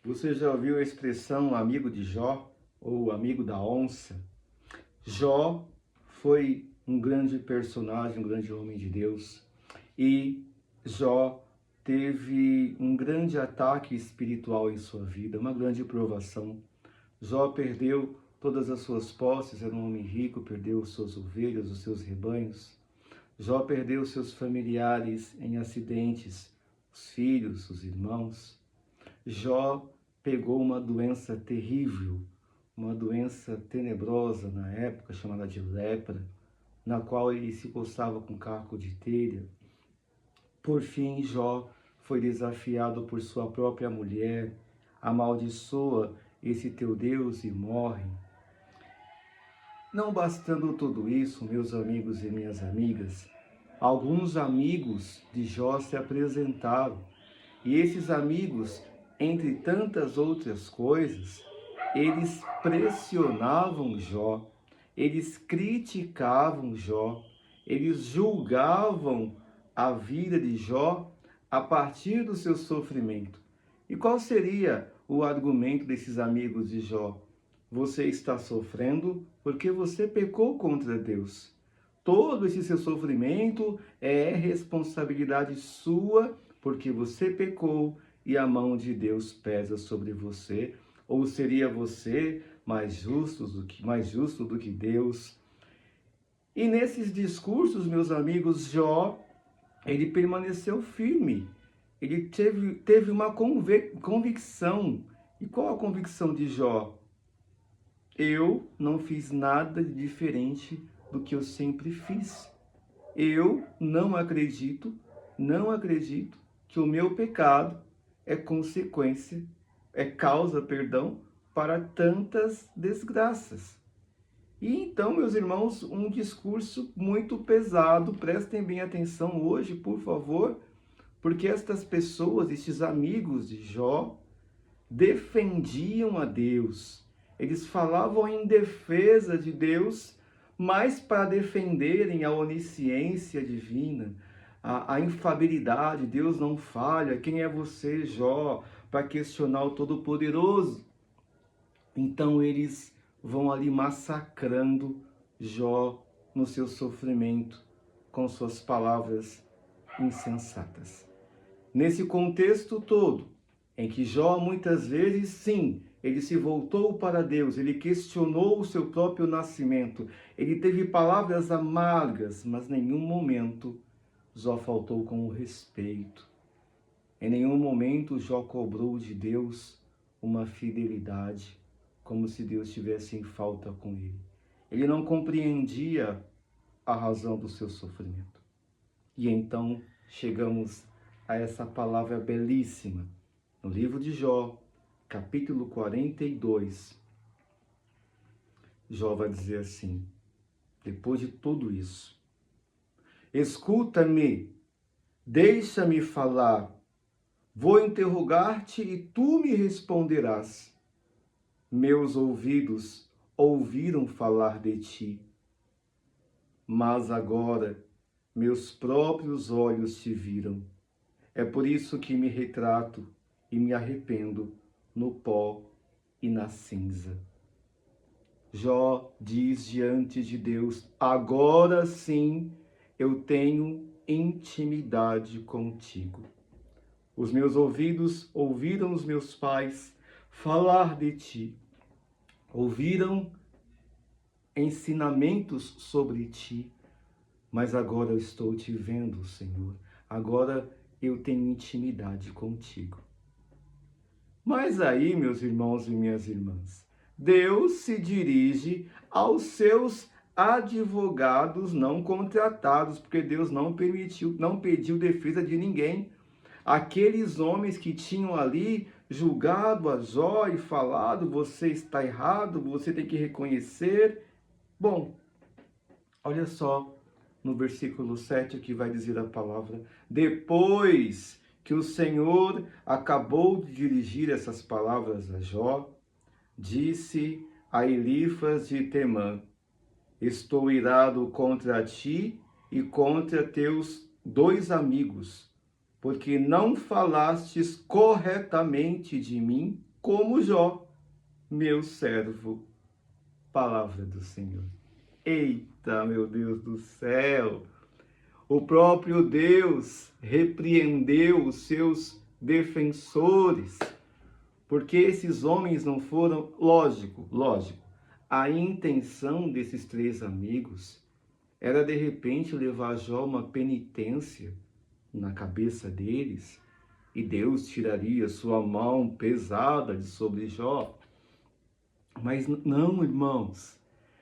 Você já ouviu a expressão amigo de Jó ou amigo da onça? Jó foi um grande personagem, um grande homem de Deus, e Jó teve um grande ataque espiritual em sua vida, uma grande provação. Jó perdeu todas as suas posses, era um homem rico, perdeu suas ovelhas, os seus rebanhos. Jó perdeu seus familiares em acidentes, os filhos, os irmãos. Jó pegou uma doença terrível, uma doença tenebrosa na época, chamada de lepra, na qual ele se coçava com caco de telha. Por fim, Jó foi desafiado por sua própria mulher, amaldiçoa esse teu Deus e morre. Não bastando tudo isso, meus amigos e minhas amigas, alguns amigos de Jó se apresentaram, e esses amigos, entre tantas outras coisas, eles pressionavam Jó, eles criticavam Jó, eles julgavam a vida de Jó a partir do seu sofrimento. E qual seria o argumento desses amigos de Jó? Você está sofrendo porque você pecou contra Deus. Todo esse seu sofrimento é responsabilidade sua, porque você pecou e a mão de Deus pesa sobre você. Ou seria você mais justo do que Deus? E nesses discursos, meus amigos, Jó, ele permaneceu firme. Ele teve uma convicção. E qual a convicção de Jó? Eu não fiz nada de diferente do que eu sempre fiz. Eu não acredito que o meu pecado é consequência, é causa, perdão, para tantas desgraças. E então, meus irmãos, um discurso muito pesado, prestem bem atenção hoje, por favor, porque estas pessoas, estes amigos de Jó, defendiam a Deus. Eles falavam em defesa de Deus, mas para defenderem a onisciência divina, a infabilidade. Deus não falha. Quem é você, Jó, para questionar o Todo-Poderoso? Então eles vão ali massacrando Jó no seu sofrimento com suas palavras insensatas. Nesse contexto todo, em que Jó muitas vezes, sim, ele se voltou para Deus, ele questionou o seu próprio nascimento, ele teve palavras amargas, mas em nenhum momento Jó faltou com o respeito. Em nenhum momento Jó cobrou de Deus uma fidelidade, como se Deus estivesse em falta com ele. Ele não compreendia a razão do seu sofrimento. E então chegamos a essa palavra belíssima, no livro de Jó, capítulo 42, Jó vai dizer assim, depois de tudo isso: escuta-me, deixa-me falar, vou interrogar-te e tu me responderás. Meus ouvidos ouviram falar de ti, mas agora meus próprios olhos te viram. É por isso que me retrato e me arrependo no pó e na cinza. Jó diz diante de Deus: agora sim eu tenho intimidade contigo. Os meus ouvidos ouviram os meus pais falar de ti, ouviram ensinamentos sobre ti, mas agora eu estou te vendo, Senhor. Agora eu tenho intimidade contigo. Mas aí, meus irmãos e minhas irmãs, Deus se dirige aos seus advogados não contratados, porque Deus não pediu defesa de ninguém. Aqueles homens que tinham ali julgado a Jó e falado: você está errado, você tem que reconhecer. Bom, olha só no versículo 7 que vai dizer a palavra: depois que o Senhor acabou de dirigir essas palavras a Jó, disse a Elifas de Temã: estou irado contra ti e contra teus dois amigos, porque não falastes corretamente de mim como Jó, meu servo. Palavra do Senhor. Eita, meu Deus do céu! O próprio Deus repreendeu os seus defensores, porque esses homens não foram, lógico, a intenção desses três amigos era de repente levar Jó uma penitência na cabeça deles, e Deus tiraria sua mão pesada de sobre Jó. Mas não, irmãos.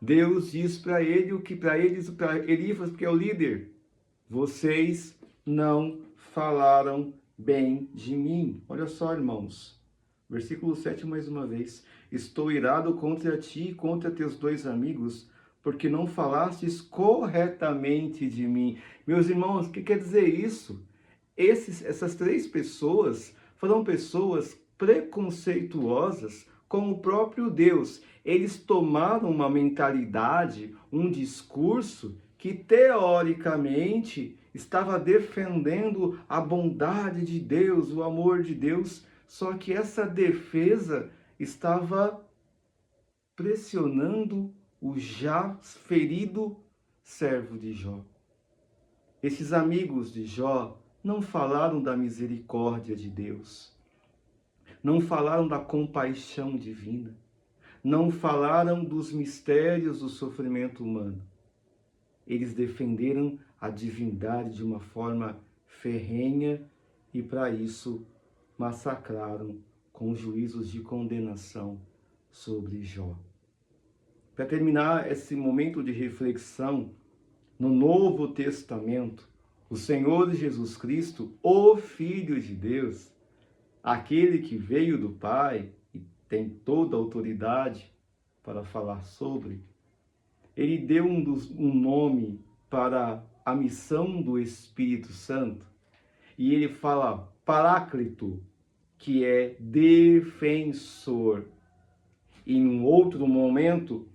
Deus diz para ele o que para eles, para Elifas, que é o líder: vocês não falaram bem de mim. Olha só, irmãos. Versículo 7 mais uma vez. Estou irado contra ti e contra teus dois amigos, porque não falastes corretamente de mim. Meus irmãos, o que quer dizer isso? Essas três pessoas foram pessoas preconceituosas com o próprio Deus. Eles tomaram uma mentalidade, um discurso que teoricamente estava defendendo a bondade de Deus, o amor de Deus, só que essa defesa estava pressionando o já ferido servo de Jó. Esses amigos de Jó não falaram da misericórdia de Deus, não falaram da compaixão divina, não falaram dos mistérios do sofrimento humano. Eles defenderam a divindade de uma forma ferrenha e, para isso, massacraram com juízos de condenação sobre Jó. Para terminar esse momento de reflexão, no Novo Testamento, o Senhor Jesus Cristo, o Filho de Deus, aquele que veio do Pai e tem toda a autoridade para falar sobre, ele deu um nome para a missão do Espírito Santo, e ele fala Paráclito, que é defensor. E em um outro momento,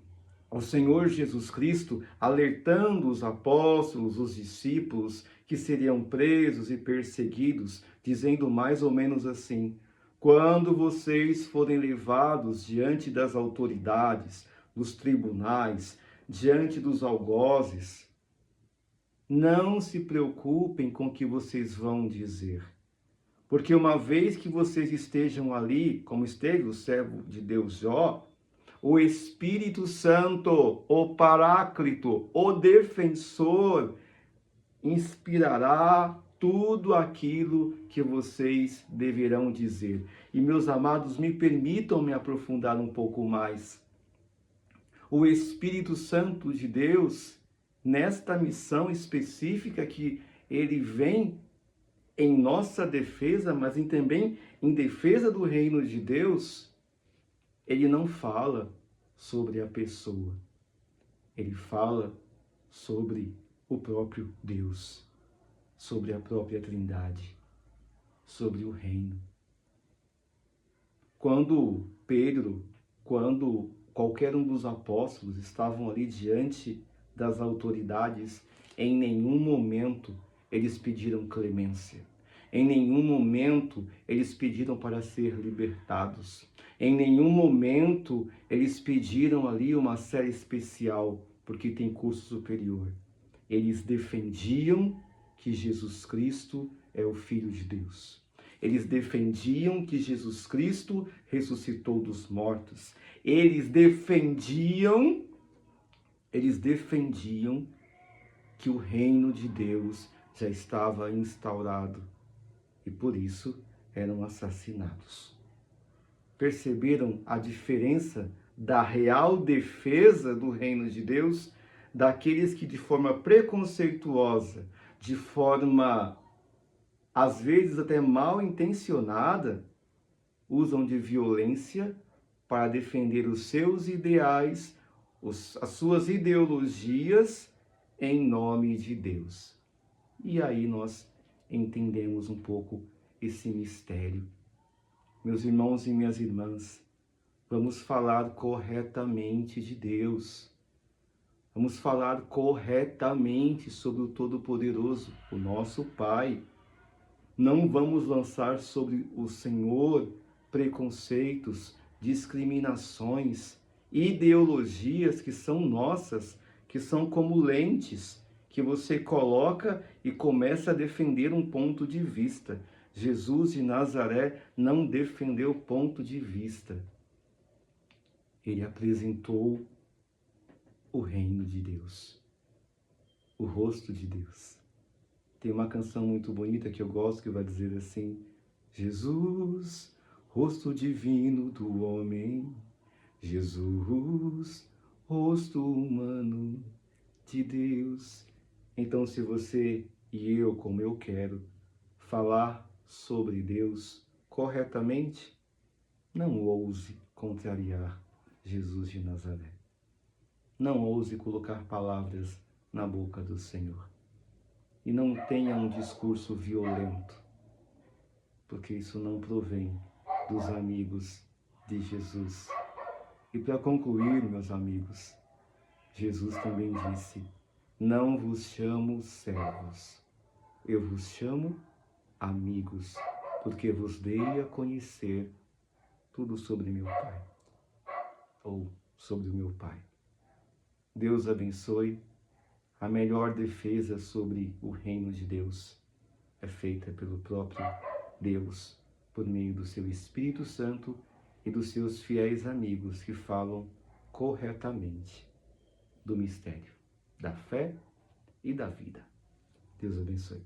o Senhor Jesus Cristo alertando os apóstolos, os discípulos, que seriam presos e perseguidos, dizendo mais ou menos assim: quando vocês forem levados diante das autoridades, dos tribunais, diante dos algozes, não se preocupem com o que vocês vão dizer. Porque uma vez que vocês estejam ali, como esteve o servo de Deus Jó, o Espírito Santo, o Paráclito, o defensor, inspirará tudo aquilo que vocês deverão dizer. E, meus amados, me permitam me aprofundar um pouco mais. O Espírito Santo de Deus, nesta missão específica que ele vem em nossa defesa, mas também em defesa do reino de Deus, ele não fala sobre a pessoa, ele fala sobre o próprio Deus, sobre a própria Trindade, sobre o reino. Quando Pedro, quando qualquer um dos apóstolos estavam ali diante das autoridades, em nenhum momento eles pediram clemência. Em nenhum momento eles pediram para ser libertados. Em nenhum momento eles pediram ali uma série especial, porque tem curso superior. Eles defendiam que Jesus Cristo é o Filho de Deus. Eles defendiam que Jesus Cristo ressuscitou dos mortos. Eles defendiam que o reino de Deus já estava instaurado e por isso eram assassinados. Perceberam a diferença da real defesa do reino de Deus daqueles que de forma preconceituosa, de forma às vezes até mal intencionada, usam de violência para defender os seus ideais, as suas ideologias em nome de Deus. E aí nós entendemos um pouco esse mistério. Meus irmãos e minhas irmãs, vamos falar corretamente de Deus. Vamos falar corretamente sobre o Todo-Poderoso, o nosso Pai. Não vamos lançar sobre o Senhor preconceitos, discriminações, ideologias que são nossas, que são como lentes que você coloca e começa a defender um ponto de vista. Jesus de Nazaré não defendeu ponto de vista. Ele apresentou o reino de Deus, o rosto de Deus. Tem uma canção muito bonita que eu gosto que vai dizer assim: Jesus, rosto divino do homem, Jesus, rosto humano de Deus. Então, se você e eu, como eu quero, falar sobre Deus corretamente, não ouse contrariar Jesus de Nazaré. Não ouse colocar palavras na boca do Senhor. E não tenha um discurso violento, porque isso não provém dos amigos de Jesus. E para concluir, meus amigos, Jesus também disse: não vos chamo servos, eu vos chamo amigos, porque vos dei a conhecer tudo sobre meu Pai, ou sobre o meu Pai. Deus abençoe. A melhor defesa sobre o reino de Deus é feita pelo próprio Deus, por meio do seu Espírito Santo e dos seus fiéis amigos que falam corretamente do mistério, da fé e da vida. Deus abençoe.